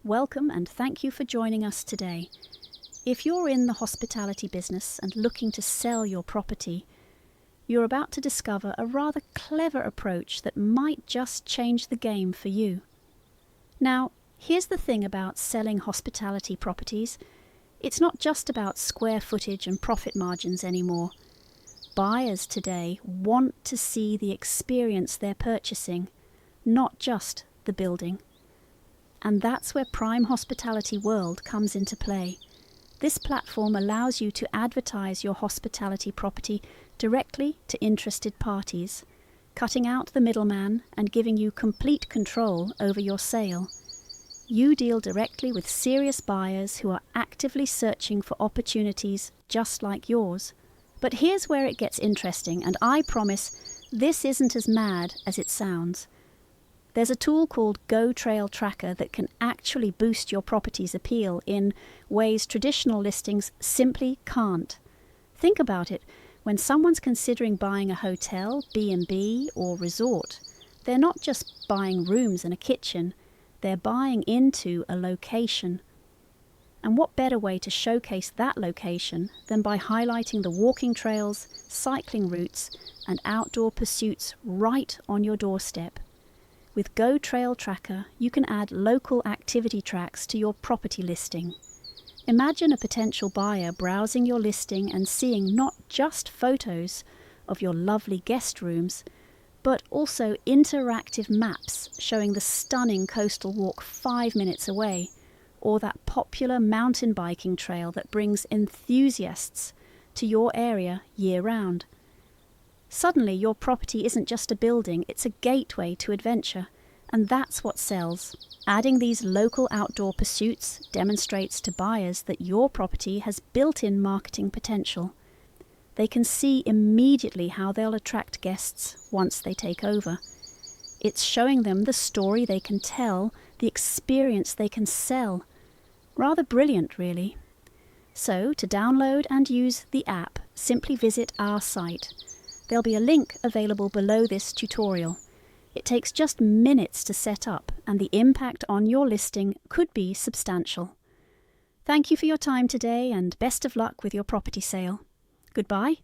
Welcome and thank you for joining us today. If you're in the hospitality business and looking to sell your property, you're about to discover a rather clever approach that might just change the game for you. Now, here's the thing about selling hospitality properties. It's not just about square footage and profit margins anymore. Buyers today want to see the experience they're purchasing, not just the building. And that's where Prime Hospitality World comes into play. This platform allows you to advertise your hospitality property directly to interested parties, cutting out the middleman and giving you complete control over your sale. You deal directly with serious buyers who are actively searching for opportunities just like yours. But here's where it gets interesting, and I promise this isn't as mad as it sounds. There's a tool called Go Trail Tracker that can actually boost your property's appeal in ways traditional listings simply can't. Think about it. When someone's considering buying a hotel, B&B, or resort, they're not just buying rooms and a kitchen, they're buying into a location. And what better way to showcase that location than by highlighting the walking trails, cycling routes, and outdoor pursuits right on your doorstep? With Go Trail Tracker, you can add local activity tracks to your property listing. Imagine a potential buyer browsing your listing and seeing not just photos of your lovely guest rooms, but also interactive maps showing the stunning coastal walk 5 minutes away, or that popular mountain biking trail that brings enthusiasts to your area year-round. Suddenly, your property isn't just a building, it's a gateway to adventure, and that's what sells. Adding these local outdoor pursuits demonstrates to buyers that your property has built-in marketing potential. They can see immediately how they'll attract guests once they take over. It's showing them the story they can tell, the experience they can sell. Rather brilliant, really. So, to download and use the app, simply visit our site. There'll be a link available below this tutorial. It takes just minutes to set up, and the impact on your listing could be substantial. Thank you for your time today, and best of luck with your property sale. Goodbye.